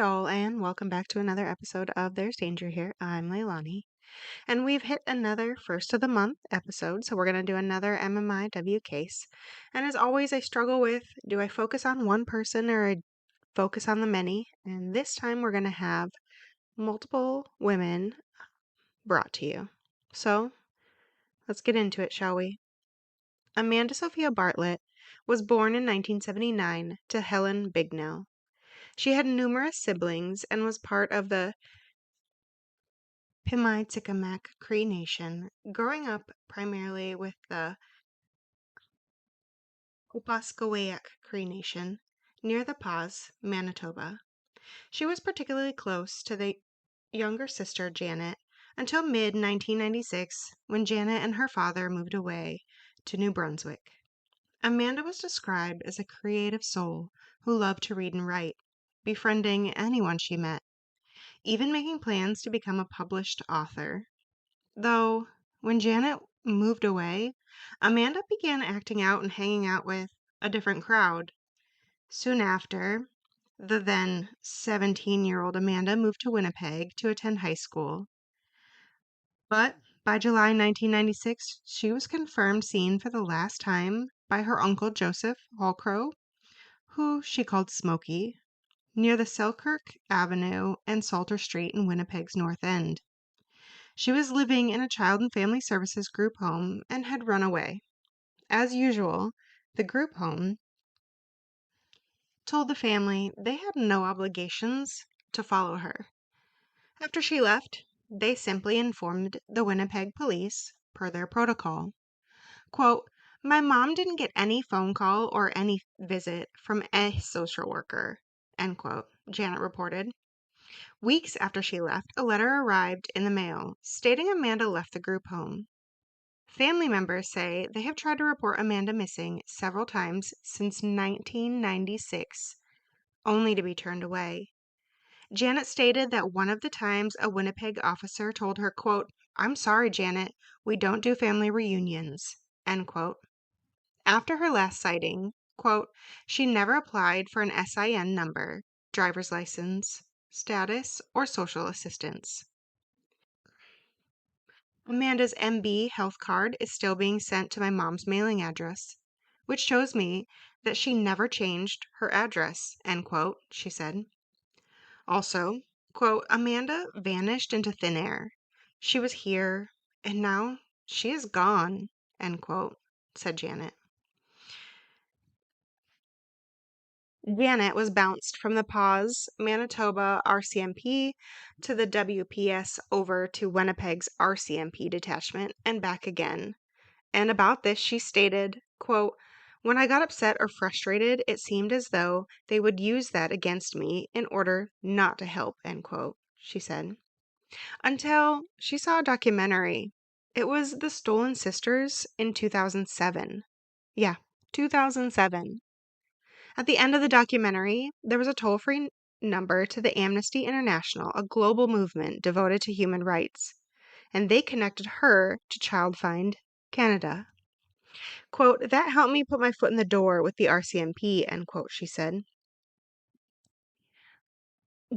all, and welcome back to another episode of There's Danger Here. I'm Leilani, and we've hit another first of the month episode, so we're going to do another MMIW case. And as always, I struggle with, do I focus on one person or I focus on the many? And this time we're going to have multiple women brought to you. So, let's get into it, shall we? Amanda Sophia Bartlett was born in 1979 to Helen Bignell. She had numerous siblings and was part of the MMIW Cree Nation, growing up primarily with the Opaskwayak Cree Nation near the Pas, Manitoba. She was particularly close to the younger sister Janet until mid-1996 when Janet and her father moved away to New Brunswick. Amanda was described as a creative soul who loved to read and write, befriending anyone she met, even making plans to become a published author. Though, when Janet moved away, Amanda began acting out and hanging out with a different crowd. Soon after, the then 17-year-old Amanda moved to Winnipeg to attend high school. But by July 1996, she was confirmed seen for the last time by her uncle Joseph Holcrow, who she called Smokey, near the Selkirk Avenue and Salter Street in Winnipeg's North End. She was living in a child and family services group home and had run away. As usual, the group home told the family they had no obligations to follow her. After she left, they simply informed the Winnipeg police per their protocol. Quote, "My mom didn't get any phone call or any visit from a social worker," end quote, Janet reported. Weeks after she left, a letter arrived in the mail stating Amanda left the group home. Family members say they have tried to report Amanda missing several times since 1996, only to be turned away. Janet stated that one of the times a Winnipeg officer told her, quote, "I'm sorry, Janet, we don't do family reunions," end quote. After her last sighting, quote, she never applied for an SIN number, driver's license, status, or social assistance. Amanda's MB health card is still being sent to my mom's mailing address, which shows me that she never changed her address, end quote, she said. Also, quote, Amanda vanished into thin air. She was here, and now she is gone, end quote, said Janet. Janet was bounced from the Pas, Manitoba RCMP to the WPS over to Winnipeg's RCMP detachment and back again. And about this, she stated, quote, "When I got upset or frustrated, it seemed as though they would use that against me in order not to help," end quote, she said. Until she saw a documentary. It was The Stolen Sisters in 2007. Yeah, 2007. At the end of the documentary, there was a toll-free number to the Amnesty International, a global movement devoted to human rights, and they connected her to Child Find Canada. Quote, "That helped me put my foot in the door with the RCMP," end quote, she said.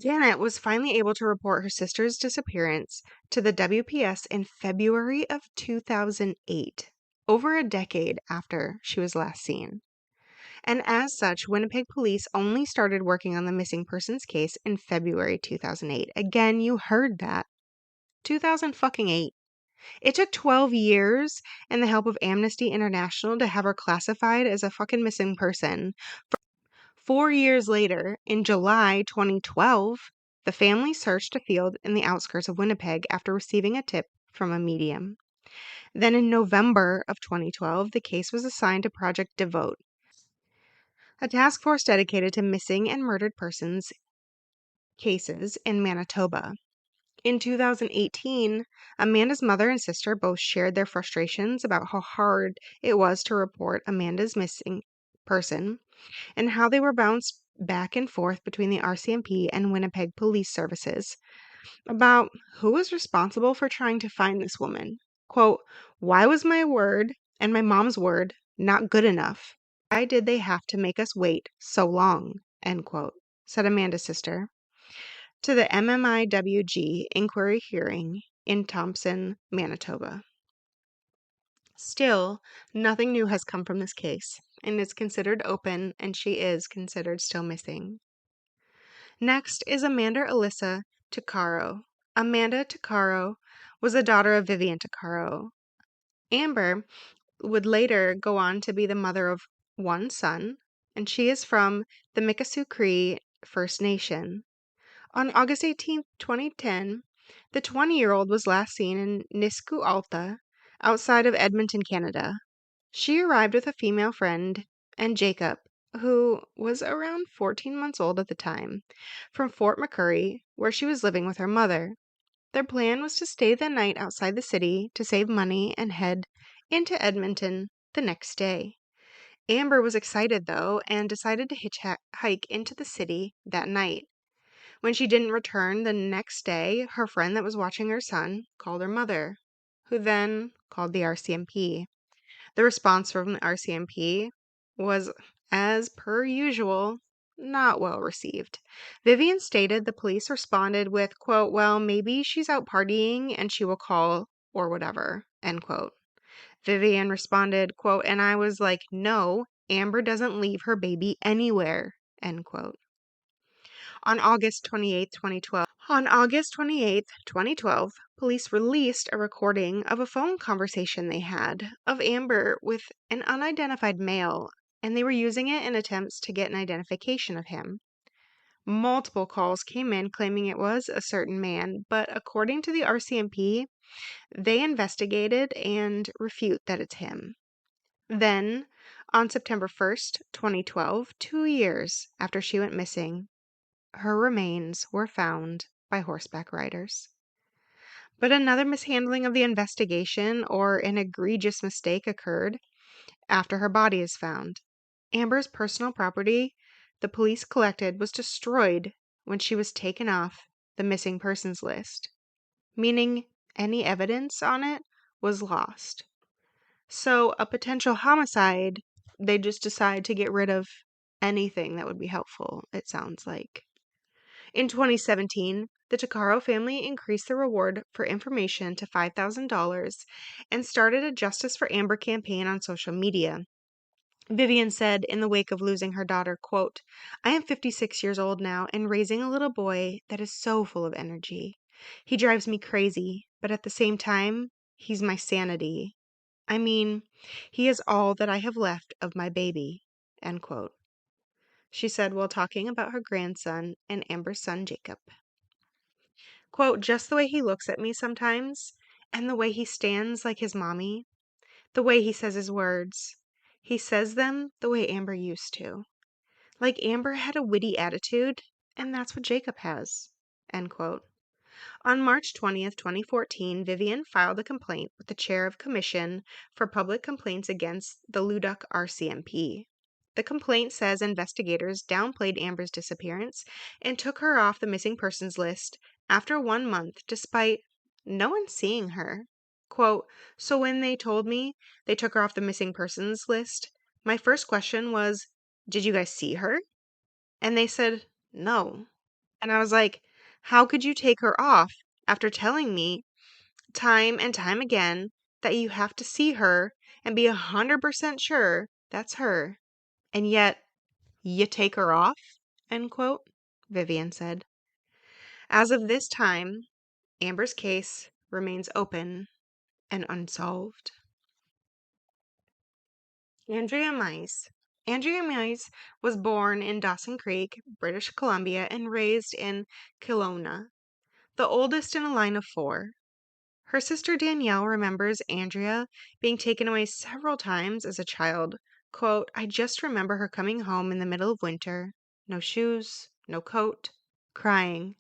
Janet was finally able to report her sister's disappearance to the WPS in February of 2008, over a decade after she was last seen. And as such, Winnipeg police only started working on the missing persons case in February 2008. Again, you heard that. 2008. It took 12 years and the help of Amnesty International to have her classified as a fucking missing person. 4 years later, in July 2012, the family searched a field in the outskirts of Winnipeg after receiving a tip from a medium. Then in November of 2012, the case was assigned to Project Devote, a task force dedicated to missing and murdered persons cases in Manitoba. In 2018, Amanda's mother and sister both shared their frustrations about how hard it was to report Amanda's missing person and how they were bounced back and forth between the RCMP and Winnipeg police services about who was responsible for trying to find this woman. Quote, "Why was my word and my mom's word not good enough? Why did they have to make us wait so long?" End quote, said Amanda's sister. to the MMIWG inquiry hearing in Thompson, Manitoba. Still, nothing new has come from this case, and it's considered open, and she is considered still missing. Next is Amanda Alyssa Tuccaro. Amanda Tuccaro was the daughter of Vivian Tuccaro. Amber would later go on to be the mother of one son, and she is from the Mikisew Cree First Nation. On August 18, 2010, the 20-year-old was last seen in Nisku-Alta, outside of Edmonton, Canada. She arrived with a female friend and Jacob, who was around 14 months old at the time, from Fort McCurry, where she was living with her mother. Their plan was to stay the night outside the city to save money and head into Edmonton the next day. Amber was excited, though, and decided to hitchhike into the city that night. When she didn't return the next day, her friend that was watching her son called her mother, who then called the RCMP. The response from the RCMP was, as per usual, not well received. Vivian stated the police responded with, quote, well, maybe she's out partying and she will call or whatever, end quote. Vivian responded, quote, and I was like, no, Amber doesn't leave her baby anywhere, end quote. On August 28, 2012, police released a recording of a phone conversation they had of Amber with an unidentified male, and they were using it in attempts to get an identification of him. Multiple calls came in claiming it was a certain man, but according to the RCMP, they investigated and refute that it's him. Then, on September 1st, 2012, 2 years after she went missing, her remains were found by horseback riders. But another mishandling of the investigation or an egregious mistake occurred after her body is found. Amber's personal property the police collected was destroyed when she was taken off the missing persons list, meaning any evidence on it was lost. So a potential homicide, they just decide to get rid of anything that would be helpful, it sounds like. In 2017, the Tuccaro family increased the reward for information to $5,000 and started a Justice for Amber campaign on social media. Vivian said in the wake of losing her daughter, quote, I am 56 years old now and raising a little boy that is so full of energy. He drives me crazy, but at the same time, he's my sanity. I mean, he is all that I have left of my baby, end quote. She said while talking about her grandson and Amber's son, Jacob. Quote, just the way he looks at me sometimes, and the way he stands like his mommy, the way he says his words. He says them the way Amber used to. Like Amber had a witty attitude, and that's what Jacob has, end quote. On March 20th, 2014, Vivian filed a complaint with the chair of Commission for Public Complaints against the Leduc RCMP. The complaint says investigators downplayed Amber's disappearance and took her off the missing persons list after 1 month despite no one seeing her. Quote, so when they told me they took her off the missing persons list, my first question was, did you guys see her? And they said, no. And I was like, how could you take her off after telling me time and time again that you have to see her and be 100% sure that's her? And yet, you take her off? End quote, Vivian said. As of this time, Amber's case remains open and unsolved. Andria Meise. Andria Meise was born in Dawson Creek, British Columbia, and raised in Kelowna, the oldest in a line of 4. Her sister Danielle remembers Andria being taken away several times as a child. Quote, I just remember her coming home in the middle of winter, no shoes, no coat, crying,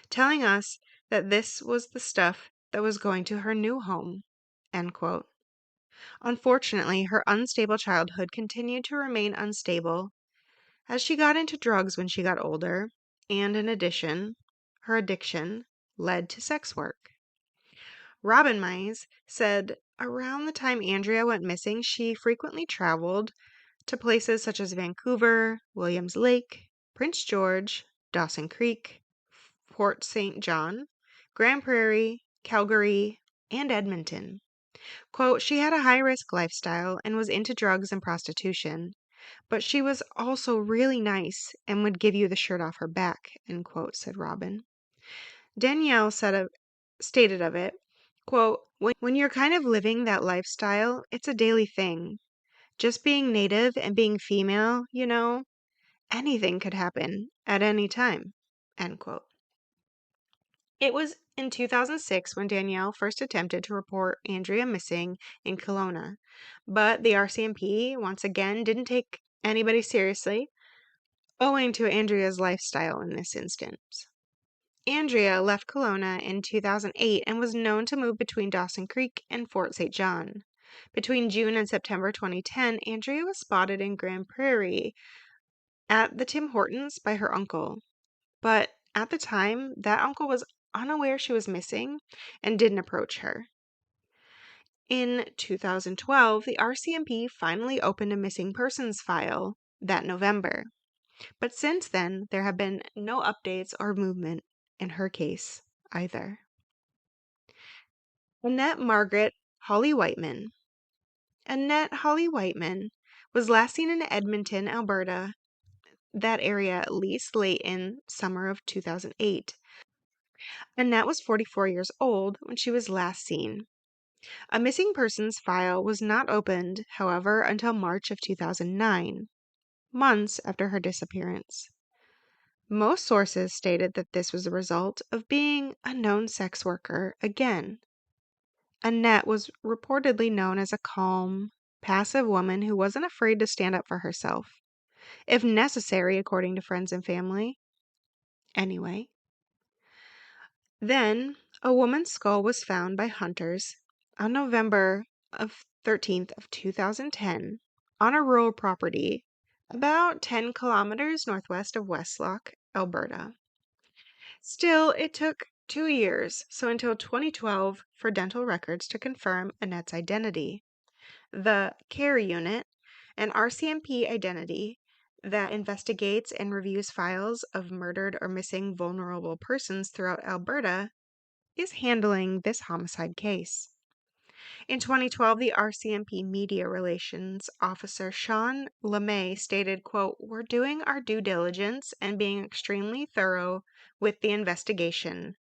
telling us that this was the stuff that was going to her new home, end quote. Unfortunately, her unstable childhood continued to remain unstable as she got into drugs when she got older, and in addition, her addiction led to sex work. Robin Meise said around the time Andria went missing, she frequently traveled to places such as Vancouver, Williams Lake, Prince George, Dawson Creek, Port St. John, Grand Prairie, Calgary, and Edmonton. Quote, she had a high-risk lifestyle and was into drugs and prostitution, but she was also really nice and would give you the shirt off her back, end quote, said Robin. Danielle stated of it, quote, when you're kind of living that lifestyle, it's a daily thing. Just being native and being female, anything could happen at any time, end quote. It was in 2006 when Danielle first attempted to report Andria missing in Kelowna, but the RCMP once again didn't take anybody seriously, owing to Andria's lifestyle in this instance. Andria left Kelowna in 2008 and was known to move between Dawson Creek and Fort St. John. Between June and September 2010, Andria was spotted in Grand Prairie at the Tim Hortons by her uncle. But at the time, that uncle was unaware she was missing and didn't approach her. In 2012, the RCMP finally opened a missing persons file that November. But since then, there have been no updates or movement in her case either. Annette Margaret Holywhiteman. Annette Holywhiteman was last seen in Edmonton, Alberta, that area at least late in summer of 2008. Annette was 44 years old when she was last seen. A missing persons file was not opened, however, until March of 2009, months after her disappearance. Most sources stated that this was a result of being a known sex worker again. Annette was reportedly known as a calm, passive woman who wasn't afraid to stand up for herself, if necessary, according to friends and family. Anyway. Then, a woman's skull was found by hunters on November 13th of 2010 on a rural property about 10 kilometers northwest of Westlock, Alberta. Still, it took 2 years, so until 2012, for dental records to confirm Annette's identity. The CARE unit, an RCMP identity that investigates and reviews files of murdered or missing vulnerable persons throughout Alberta, is handling this homicide case. In 2012, the RCMP Media Relations Officer Sean LeMay stated, quote, we're doing our due diligence and being extremely thorough with the investigation,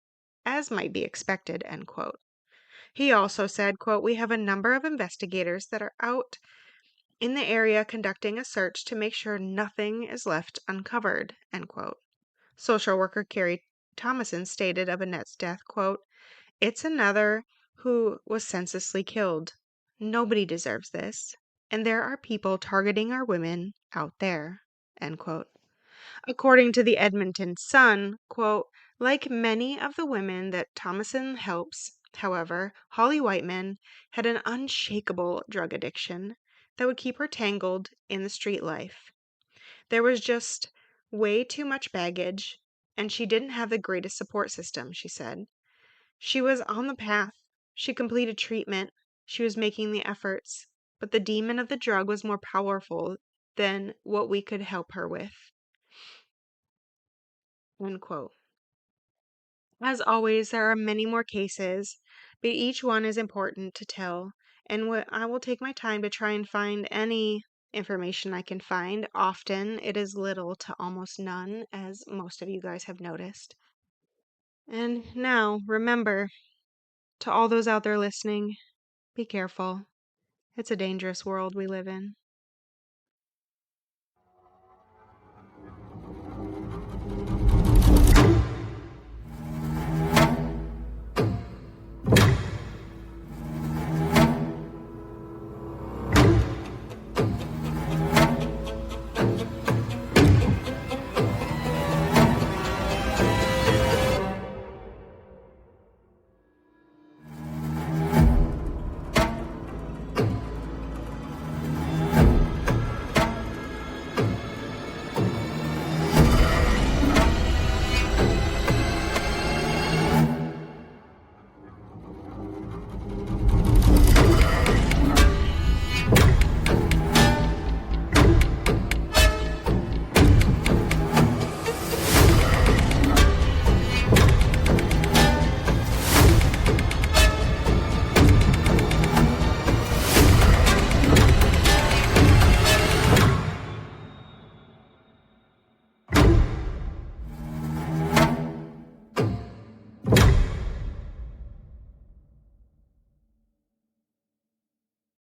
as might be expected, end quote. He also said, quote, we have a number of investigators that are out in the area conducting a search to make sure nothing is left uncovered, end quote. Social worker Carrie Thomason stated of Annette's death, quote, it's another who was senselessly killed. Nobody deserves this, and there are people targeting our women out there, end quote. According to the Edmonton Sun, quote, like many of the women that Thomason helps, however, Holywhiteman had an unshakable drug addiction that would keep her tangled in the street life. There was just way too much baggage, and she didn't have the greatest support system, she said. She was on the path. She completed treatment. She was making the efforts, but the demon of the drug was more powerful than what we could help her with. End quote. As always, there are many more cases, but each one is important to tell, and I will take my time to try and find any information I can find. Often, it is little to almost none, as most of you guys have noticed. And now, remember, to all those out there listening, be careful. It's a dangerous world we live in.